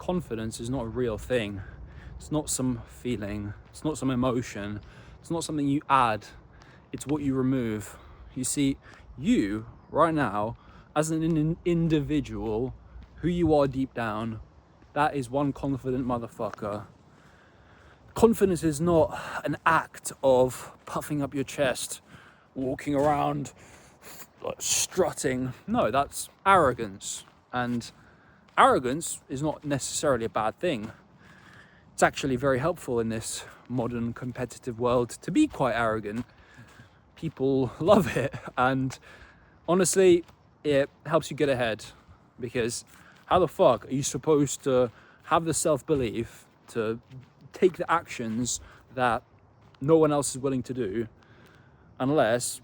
confidence is not a real thing. It's not some feeling. It's not some emotion. It's not something you add. It's what you remove. You see, you, right now, as an individual, who you are deep down, that is one confident motherfucker. Confidence is not an act of puffing up your chest, walking around, like strutting. No, that's arrogance. And arrogance is not necessarily a bad thing. It's actually very helpful in this modern competitive world to be quite arrogant. People love it, and honestly, it helps you get ahead, because how the fuck are you supposed to have the self-belief to take the actions that no one else is willing to do unless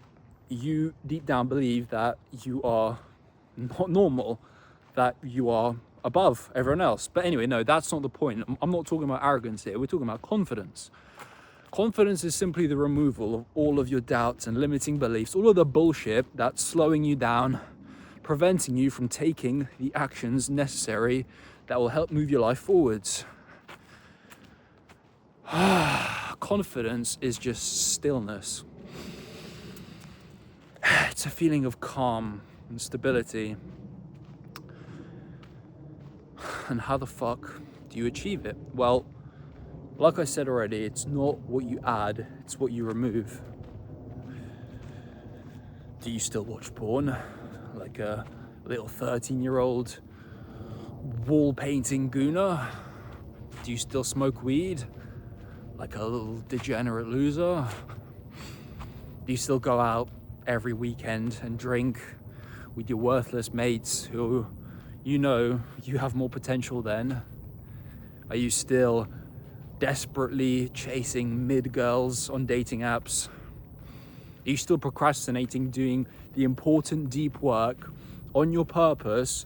you deep down believe that you are not normal, that you are above everyone else? But anyway, no, that's not the point. I'm not talking about arrogance here. We're talking about confidence. Confidence is simply the removal of all of your doubts and limiting beliefs, all of the bullshit that's slowing you down, preventing you from taking the actions necessary that will help move your life forwards. Confidence is just stillness. It's a feeling of calm and stability. And how the fuck do you achieve it? Well, like I said already, it's not what you add, it's what you remove. Do you still watch porn? Like a little 13-year-old wall painting gooner? Do you still smoke weed? Like a little degenerate loser? Do you still go out every weekend and drink with your worthless mates who you know you have more potential than? Are you still desperately chasing mid-girls on dating apps? Are you still procrastinating doing the important deep work on your purpose,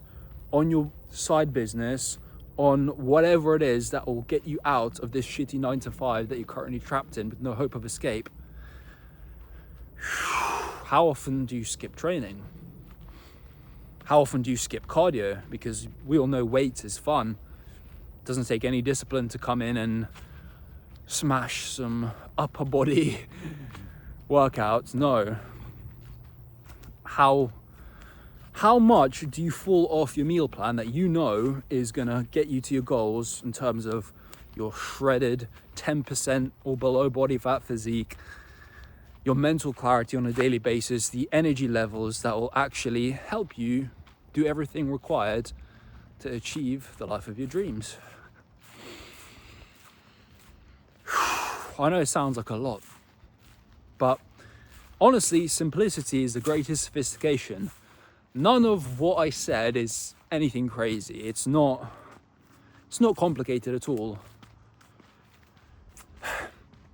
on your side business, on whatever it is that will get you out of this shitty 9-to-5 that you're currently trapped in with no hope of escape? How often do you skip training? How often do you skip cardio? Because we all know weights is fun. It doesn't take any discipline to come in and smash some upper body workouts. No. How much do you fall off your meal plan that you know is gonna get you to your goals in terms of your shredded 10% or below body fat physique, your mental clarity on a daily basis, the energy levels that will actually help you do everything required to achieve the life of your dreams? I know it sounds like a lot, but honestly, simplicity is the greatest sophistication. None of what I said is anything crazy. It's not complicated at all.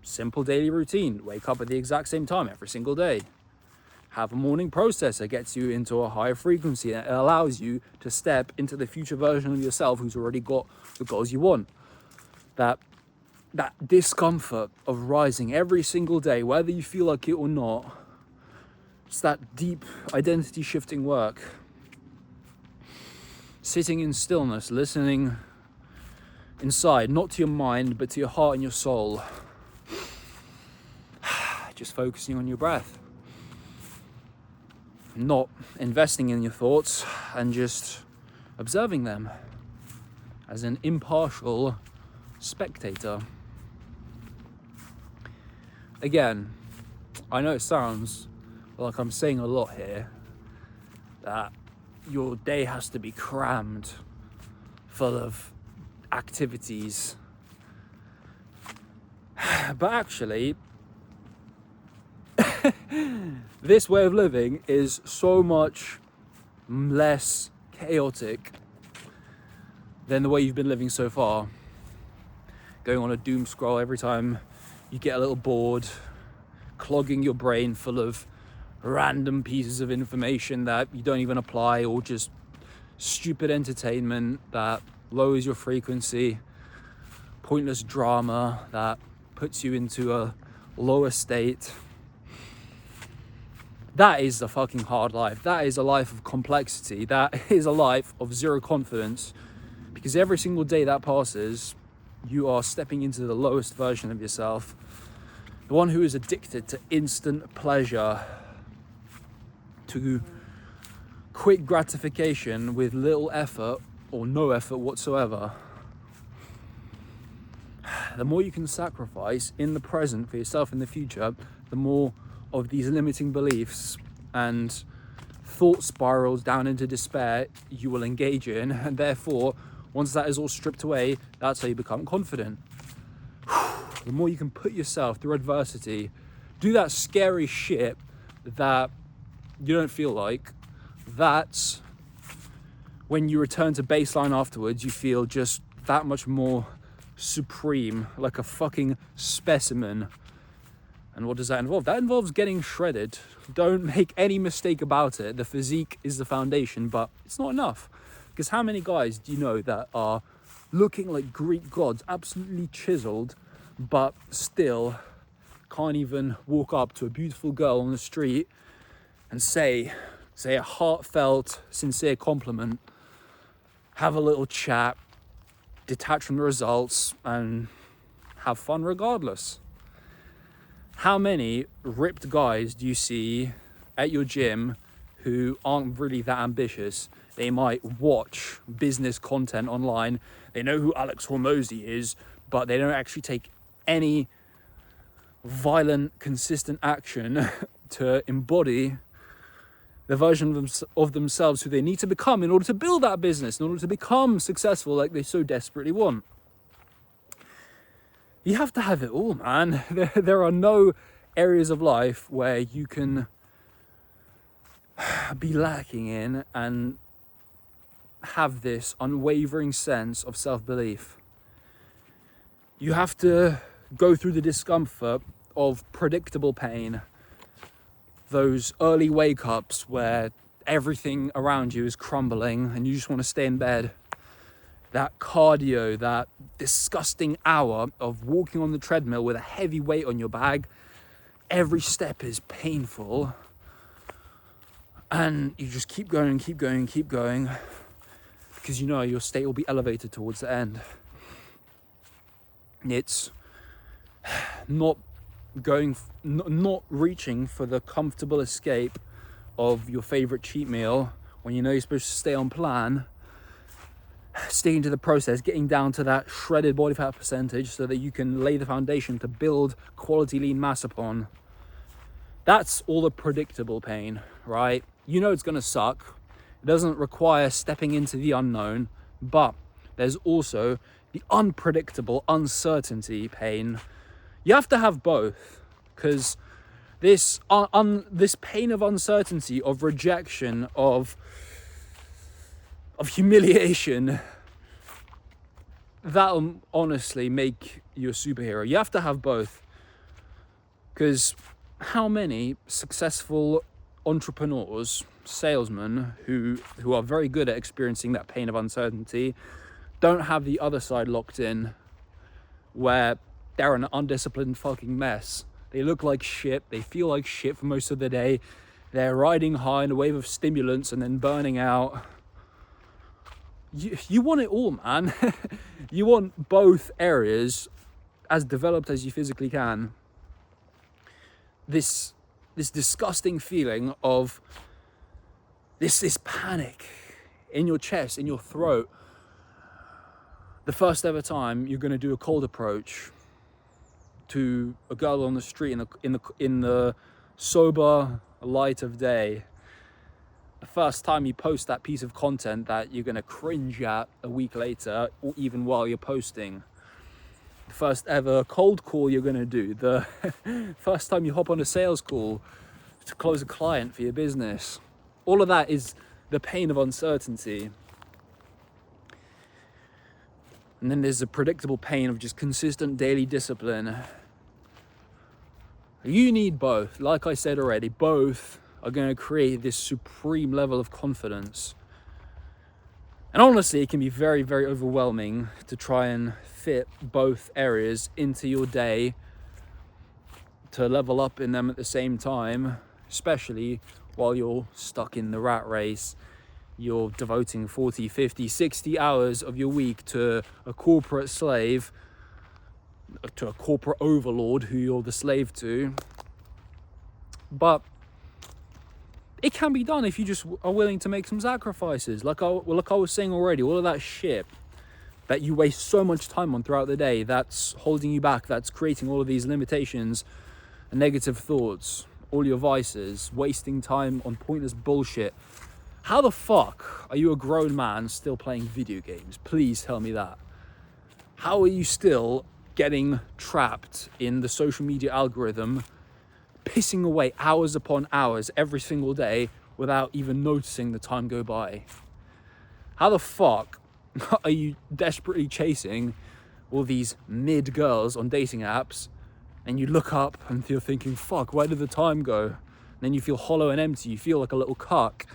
Simple daily routine. Wake up at the exact same time every single day. Have a morning process that gets you into a higher frequency and allows you to step into the future version of yourself who's already got the goals you want. That discomfort of rising every single day, whether you feel like it or not, it's that deep identity shifting work. Sitting in stillness, listening inside, not to your mind, but to your heart and your soul. Just focusing on your breath. Not investing in your thoughts and just observing them as an impartial spectator. Again, I know it sounds like I'm saying a lot here, that your day has to be crammed full of activities. But actually, this way of living is so much less chaotic than the way you've been living so far. Going on a doom scroll every time you get a little bored, clogging your brain full of random pieces of information that you don't even apply, or just stupid entertainment that lowers your frequency, pointless drama that puts you into a lower state. That is a fucking hard life. That is a life of complexity. That is a life of zero confidence, Because every single day that passes, you are stepping into the lowest version of yourself. The one who is addicted to instant pleasure, to quick gratification with little effort or no effort whatsoever. The more you can sacrifice in the present for yourself in the future, the more of these limiting beliefs and thought spirals down into despair you will engage in, and therefore, once that is all stripped away, that's how you become confident. The more you can put yourself through adversity, do that scary shit that you don't feel like, that's when you return to baseline afterwards, you feel just that much more supreme, like a fucking specimen. And what does that involve? That involves getting shredded. Don't make any mistake about it. The physique is the foundation, but it's not enough. Because how many guys do you know that are looking like Greek gods, absolutely chiseled, but still can't even walk up to a beautiful girl on the street and say a heartfelt, sincere compliment, have a little chat, detach from the results, and have fun regardless? How many ripped guys do you see at your gym who aren't really that ambitious? They might watch business content online, they know who Alex Hormozy is, but they don't actually take any violent, consistent action to embody the version of themselves who they need to become in order to build that business, in order to become successful like they so desperately want. You have to have it all, man. There are no areas of life where you can be lacking in and have this unwavering sense of self-belief. You have to go through the discomfort of predictable pain, those early wake-ups where everything around you is crumbling and you just want to stay in bed. That cardio, that disgusting hour of walking on the treadmill with a heavy weight on your bag. Every step is painful. And you just keep going, because you know your state will be elevated towards the end. It's not reaching for the comfortable escape of your favorite cheat meal when you know you're supposed to stay on plan. Sticking to the process, getting down to that shredded body fat percentage so that you can lay the foundation to build quality lean mass upon. That's all the predictable pain, right? You know it's going to suck. It doesn't require stepping into the unknown, but there's also the unpredictable uncertainty pain. You have to have both, because this pain of uncertainty, of rejection, of humiliation, that'll honestly make you a superhero. You have to have both, because how many successful entrepreneurs, salesmen who are very good at experiencing that pain of uncertainty don't have the other side locked in, where they're an undisciplined fucking mess. They look like shit, they feel like shit for most of the day, they're riding high in a wave of stimulants and then burning out. You want it all, man. You want both areas as developed as you physically can. This disgusting feeling of this panic in your chest, in your throat. The first ever time you're going to do a cold approach to a girl on the street in the sober light of day. The first time you post that piece of content that you're going to cringe at a week later, or even while you're posting. The first ever cold call you're going to do. The first time you hop on a sales call to close a client for your business. All of that is the pain of uncertainty. And then there's the predictable pain of just consistent daily discipline. You need both. Like I said already, both are going to create this supreme level of confidence. And honestly, it can be very, very overwhelming to try and fit both areas into your day, to level up in them at the same time, especially while you're stuck in the rat race. you're devoting 40, 50, 60 hours of your week to a corporate slave, to a corporate overlord who you're the slave to. But it can be done if you just are willing to make some sacrifices. Like I was saying already, all of that shit that you waste so much time on throughout the day, that's holding you back, that's creating all of these limitations and negative thoughts, all your vices, wasting time on pointless bullshit. How the fuck are you a grown man still playing video games? Please tell me that. How are you still getting trapped in the social media algorithm, pissing away hours upon hours every single day without even noticing the time go by? How the fuck are you desperately chasing all these mid girls on dating apps, and you look up and you're thinking, fuck, where did the time go? And then you feel hollow and empty, you feel like a little cuck.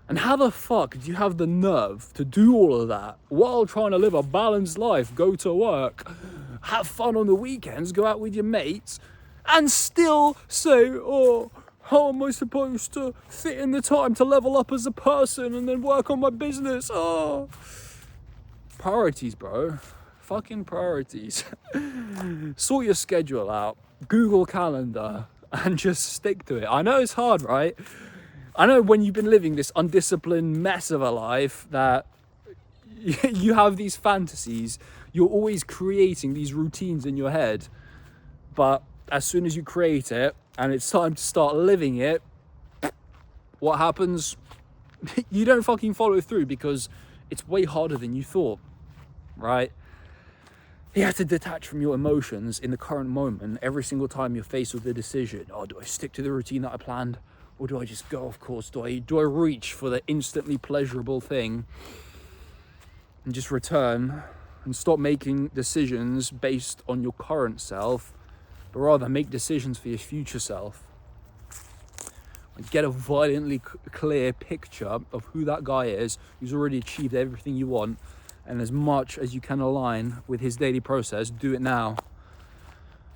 And how the fuck do you have the nerve to do all of that while trying to live a balanced life, go to work, have fun on the weekends, go out with your mates, and still say, oh, how am I supposed to fit in the time to level up as a person and then work on my business? Oh, priorities, bro. Fucking priorities. Sort your schedule out, Google Calendar, and just stick to it. I know it's hard, right? I know when you've been living this undisciplined mess of a life that you have these fantasies, you're always creating these routines in your head. But as soon as you create it and it's time to start living it, what happens? You don't fucking follow through because it's way harder than you thought, right? You have to detach from your emotions in the current moment every single time you're faced with a decision. Oh, do I stick to the routine that I planned? Or do I just go off course? Do I reach for the instantly pleasurable thing and just return and stop making decisions based on your current self, but rather make decisions for your future self? And get a violently clear picture of who that guy is, who's already achieved everything you want, and as much as you can align with his daily process, do it now.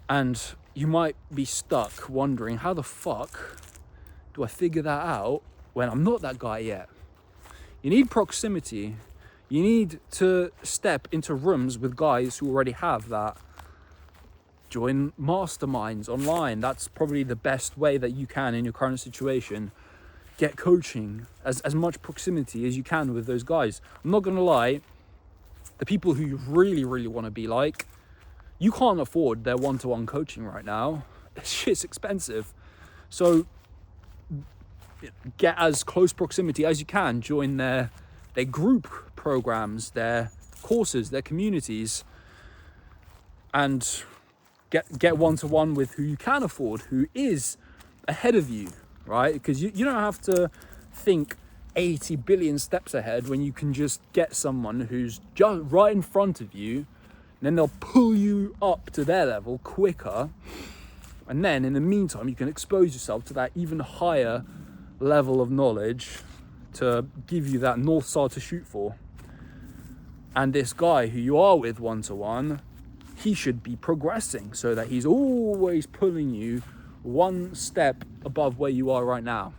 And you might be stuck wondering, how the fuck do I figure that out when I'm not that guy yet? You need proximity. You need to step into rooms with guys who already have that. Join masterminds online. That's probably the best way that you can in your current situation. Get coaching, as much proximity as you can with those guys. I'm not gonna lie, the people who you really, really want to be like, you can't afford their one-to-one coaching right now. This shit's expensive. So get as close proximity as you can. Join their group programs, their courses, their communities, and get one-to-one with who you can afford, who is ahead of you, right? Because you don't have to think 80 billion steps ahead when you can just get someone who's just right in front of you, and then they'll pull you up to their level quicker. And then in the meantime, you can expose yourself to that even higher level of knowledge to give you that North Star to shoot for. And this guy who you are with one-to-one, he should be progressing so that he's always pulling you one step above where you are right now.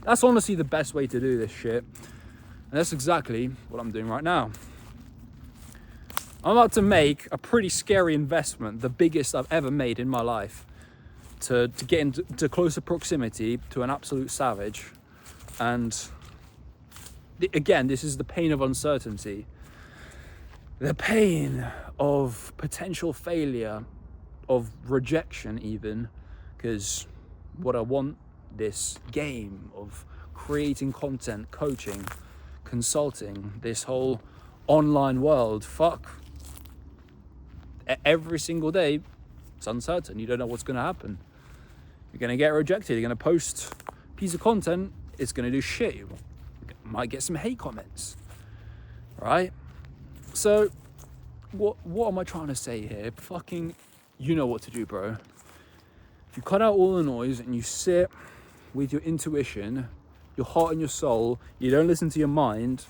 That's honestly the best way to do this shit. And that's exactly what I'm doing right now. I'm about to make a pretty scary investment, the biggest I've ever made in my life, to get into closer proximity to an absolute savage. And again, this is the pain of uncertainty. The pain of potential failure, of rejection even, because what I want, this game of creating content, coaching, consulting, this whole online world, fuck, every single day it's uncertain. You don't know what's going to happen. You're going to get rejected. You're going to post a piece of content, it's going to do shit. You might get some hate comments, right? So what am I trying to say here? Fucking, you know what to do, bro. If you cut out all the noise and you sit with your intuition, your heart and your soul, you don't listen to your mind,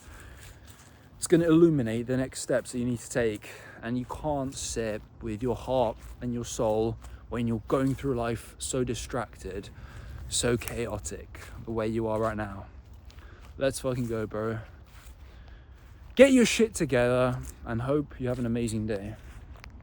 it's going to illuminate the next steps that you need to take. And you can't sit with your heart and your soul when you're going through life so distracted, so chaotic, the way you are right now. Let's fucking go, bro. Get your shit together and hope you have an amazing day.